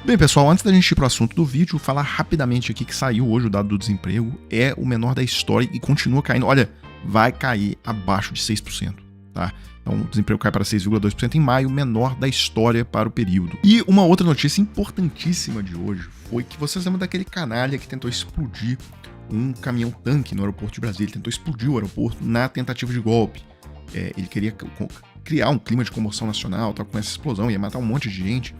Bem, pessoal, antes da gente ir pro assunto do vídeo, falar rapidamente aqui que saiu hoje o dado do desemprego, é o menor da história e continua caindo. Olha, vai cair abaixo de 6%, tá? Então o desemprego cai para 6,2% em maio, menor da história para o período. E uma outra notícia importantíssima de hoje foi que vocês lembram daquele canalha que tentou explodir um caminhão-tanque no aeroporto de Brasília, ele tentou explodir o aeroporto na tentativa de golpe. Ele queria criar um clima de comoção nacional, tal, com essa explosão, ia matar um monte de gente.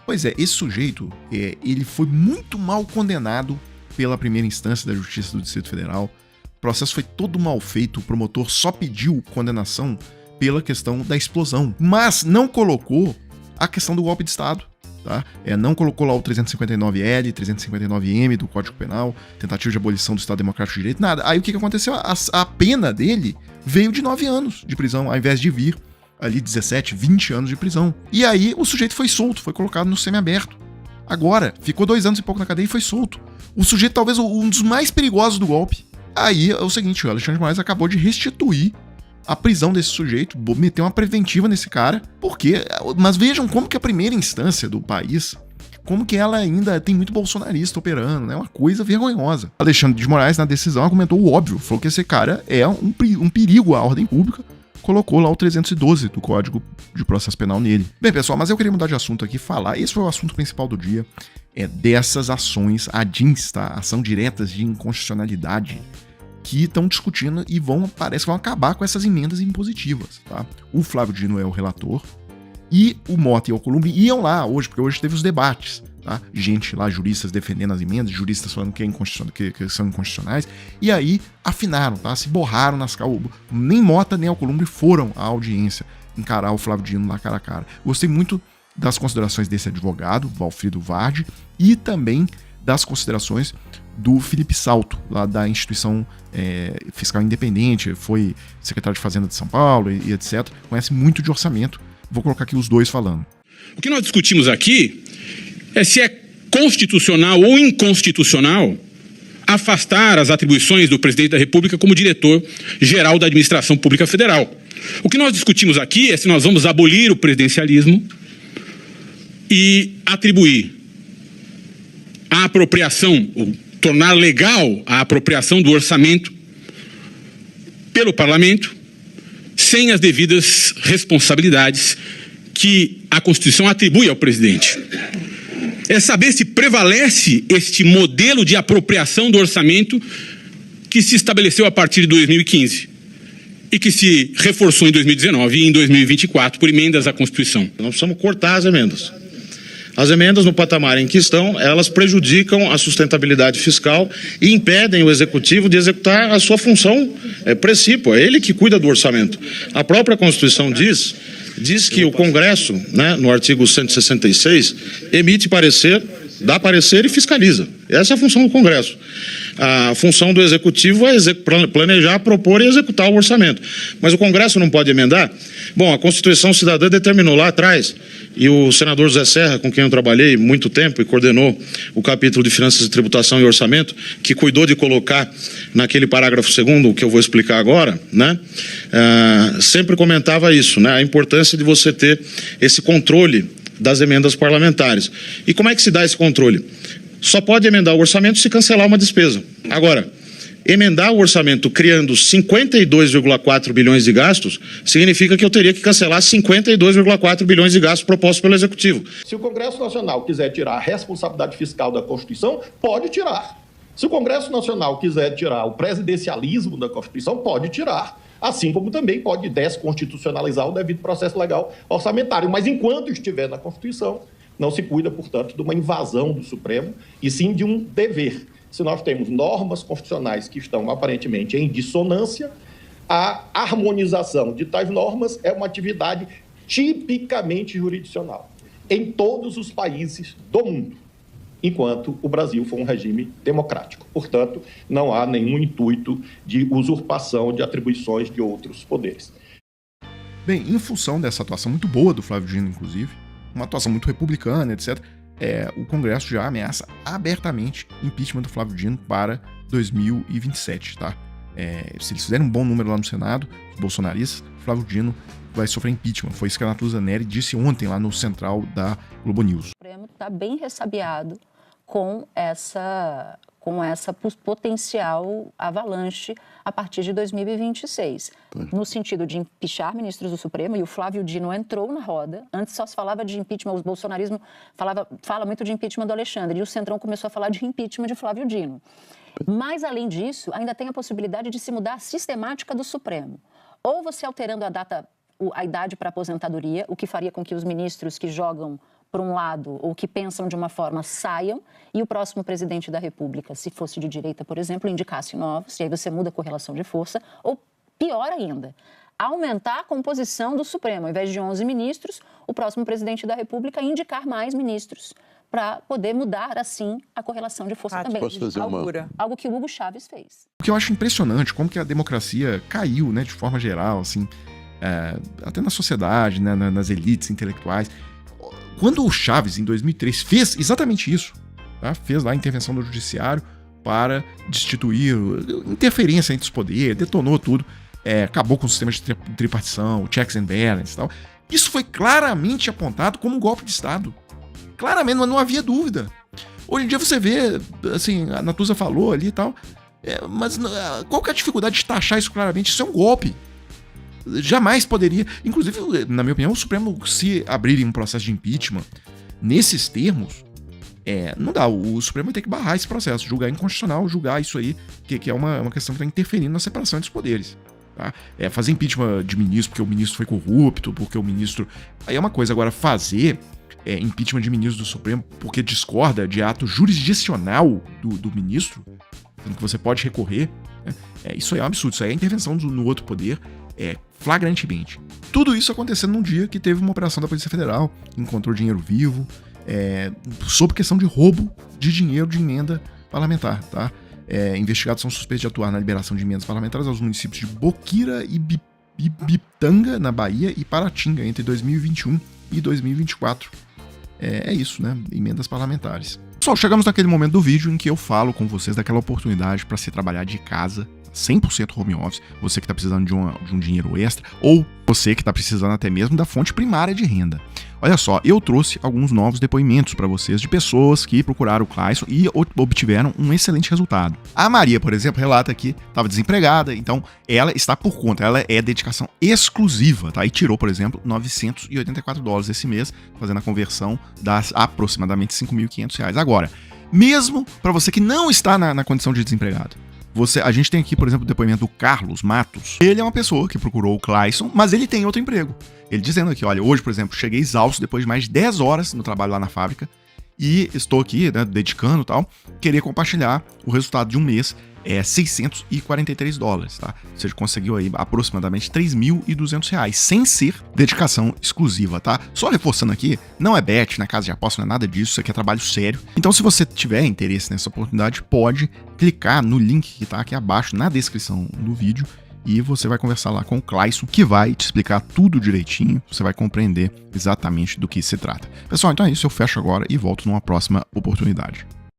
Pois é, esse sujeito, ele foi muito mal condenado pela primeira instância da Justiça do Distrito Federal. O processo foi todo mal feito, o promotor só pediu condenação pela questão da explosão, mas não colocou a questão do golpe de Estado. Tá? Não colocou lá o 359L, 359M do Código Penal, tentativa de abolição do Estado Democrático de Direito, nada. Aí o que aconteceu? A pena dele veio de 9 anos de prisão, ao invés de vir ali 17, 20 anos de prisão. E aí o sujeito foi solto, foi colocado no semiaberto. Agora, ficou 2 anos e pouco na cadeia e foi solto. O sujeito talvez um dos mais perigosos do golpe. Aí é o seguinte, o Alexandre de Moraes acabou de restituir a prisão desse sujeito, meteu uma preventiva nesse cara, porque, mas vejam como que a primeira instância do país, como que ela ainda tem muito bolsonarista operando, né? Uma coisa vergonhosa. Alexandre de Moraes, na decisão, argumentou o óbvio, falou que esse cara é um perigo à ordem pública, colocou lá o 312 do Código de Processo Penal nele. Bem, pessoal, mas eu queria mudar de assunto aqui, falar, esse foi o assunto principal do dia, dessas ações, ADINs, tá? Ação diretas de inconstitucionalidade, que estão discutindo e parece que vão acabar com essas emendas impositivas, tá? O Flávio Dino é o relator e o Mota e o Alcolumbre iam lá hoje, porque hoje teve os debates, tá? Gente lá, juristas defendendo as emendas, juristas falando que são inconstitucionais, e aí afinaram, tá? Se borraram nas calças. Nem Mota nem Alcolumbre foram à audiência encarar o Flávio Dino lá cara a cara. Gostei muito das considerações desse advogado, Valfrido Vardi, e também das considerações do Felipe Salto, lá da instituição fiscal independente, foi secretário de Fazenda de São Paulo e etc. Conhece muito de orçamento. Vou colocar aqui os dois falando. O que nós discutimos aqui é se é constitucional ou inconstitucional afastar as atribuições do presidente da República como diretor-geral da Administração Pública Federal. O que nós discutimos aqui é se nós vamos abolir o presidencialismo e atribuir a apropriação, ou tornar legal a apropriação do orçamento pelo parlamento, sem as devidas responsabilidades que a Constituição atribui ao presidente. É saber se prevalece este modelo de apropriação do orçamento que se estabeleceu a partir de 2015 e que se reforçou em 2019 e em 2024 por emendas à Constituição. Nós precisamos cortar as emendas. As emendas no patamar em que estão, elas prejudicam a sustentabilidade fiscal e impedem o executivo de executar a sua função precípua. É ele que cuida do orçamento. A própria Constituição diz que o Congresso, né, no artigo 166, emite parecer, dá parecer e fiscaliza. Essa é a função do Congresso. A função do Executivo é planejar, propor e executar o orçamento. Mas o Congresso não pode emendar? Bom, a Constituição Cidadã determinou lá atrás, e o senador José Serra, com quem eu trabalhei muito tempo e coordenou o capítulo de Finanças e Tributação e Orçamento, que cuidou de colocar naquele parágrafo 2º, que eu vou explicar agora, né, sempre comentava isso, né, a importância de você ter esse controle das emendas parlamentares. E como é que se dá esse controle? Só pode emendar o orçamento se cancelar uma despesa. Agora, emendar o orçamento criando 52,4 bilhões de gastos significa que eu teria que cancelar 52,4 bilhões de gastos propostos pelo Executivo. Se o Congresso Nacional quiser tirar a responsabilidade fiscal da Constituição, pode tirar. Se o Congresso Nacional quiser tirar o presidencialismo da Constituição, pode tirar. Assim como também pode desconstitucionalizar o devido processo legal orçamentário. Mas enquanto estiver na Constituição, não se cuida, portanto, de uma invasão do Supremo, e sim de um dever. Se nós temos normas constitucionais que estão aparentemente em dissonância, a harmonização de tais normas é uma atividade tipicamente jurisdicional em todos os países do mundo, enquanto o Brasil foi um regime democrático. Portanto, não há nenhum intuito de usurpação de atribuições de outros poderes. Bem, em função dessa atuação muito boa do Flávio Dino, inclusive, uma atuação muito republicana, etc., o Congresso já ameaça abertamente impeachment do Flávio Dino para 2027, tá? se eles fizerem um bom número lá no Senado, os bolsonaristas, Flávio Dino vai sofrer impeachment. Foi isso que a Natuza Neri disse ontem lá no Central da Globo News. O Supremo está bem ressabiado com essa potencial avalanche a partir de 2026. No sentido de impeachar ministros do Supremo, e o Flávio Dino entrou na roda. Antes só se falava de impeachment, o bolsonarismo fala muito de impeachment do Alexandre, e o Centrão começou a falar de impeachment de Flávio Dino. Mas, além disso, ainda tem a possibilidade de se mudar a sistemática do Supremo. Ou você alterando a idade para aposentadoria, o que faria com que os ministros que jogam por um lado ou que pensam de uma forma saiam, e o próximo presidente da República, se fosse de direita, por exemplo, indicasse novos, e aí você muda a correlação de força, ou pior ainda, aumentar a composição do Supremo. Ao invés de 11 ministros, o próximo presidente da República indicar mais ministros para poder mudar, assim, a correlação de força também. Posso fazer algo que o Hugo Chávez fez. O que eu acho impressionante, como que a democracia caiu, né, de forma geral, assim, até na sociedade, né, nas elites intelectuais. Quando o Chávez, em 2003, fez exatamente isso, tá? Fez lá a intervenção do judiciário para destituir, interferência entre os poderes, detonou tudo, acabou com o sistema de tripartição, checks and balances e tal. Isso foi claramente apontado como um golpe de Estado. Claramente, mas não havia dúvida. Hoje em dia você vê, assim, a Natuza falou ali e tal, mas qual que é a dificuldade de taxar isso claramente? Isso é um golpe. Jamais poderia, inclusive, na minha opinião, o Supremo, se abrirem um processo de impeachment nesses termos, não dá, o Supremo vai ter que barrar esse processo, julgar inconstitucional, julgar isso aí, que é uma questão que está interferindo na separação dos poderes. Tá? Fazer impeachment de ministro porque o ministro foi corrupto, porque o ministro... Aí é uma coisa, agora fazer impeachment de ministro do Supremo porque discorda de ato jurisdicional do ministro, sendo que você pode recorrer, né? Isso aí é um absurdo, isso aí é intervenção no outro poder, flagrantemente. Tudo isso acontecendo num dia que teve uma operação da Polícia Federal, que encontrou dinheiro vivo, sob questão de roubo de dinheiro de emenda parlamentar, tá? Investigados são suspeitos de atuar na liberação de emendas parlamentares aos municípios de Boquira e Bipitanga, na Bahia, e Paratinga, entre 2021 e 2024. É isso, né? Emendas parlamentares. Pessoal, chegamos naquele momento do vídeo em que eu falo com vocês daquela oportunidade para se trabalhar de casa, 100% home office, você que está precisando de um dinheiro extra, ou você que está precisando até mesmo da fonte primária de renda. Olha só, eu trouxe alguns novos depoimentos para vocês de pessoas que procuraram o Clayson e obtiveram um excelente resultado. A Maria, por exemplo, relata que estava desempregada, então ela está por conta, ela é dedicação exclusiva, tá? E tirou, por exemplo, $984 esse mês, fazendo a conversão das aproximadamente R$5.500. Agora, mesmo para você que não está na condição de desempregado, a gente tem aqui, por exemplo, o depoimento do Carlos Matos. Ele é uma pessoa que procurou o Clayson, mas ele tem outro emprego. Ele dizendo aqui, olha, hoje, por exemplo, cheguei exausto depois de mais de 10 horas no trabalho lá na fábrica e estou aqui, né, dedicando e tal, queria compartilhar o resultado de um mês, $643, tá? Ou seja, conseguiu aí aproximadamente R$3.200, sem ser dedicação exclusiva, tá? Só reforçando aqui, não é bet, não é casa de aposta, não é nada disso, isso aqui é trabalho sério. Então, se você tiver interesse nessa oportunidade, pode clicar no link que tá aqui abaixo na descrição do vídeo e você vai conversar lá com o Clayson, que vai te explicar tudo direitinho, você vai compreender exatamente do que se trata. Pessoal, então é isso, eu fecho agora e volto numa próxima oportunidade.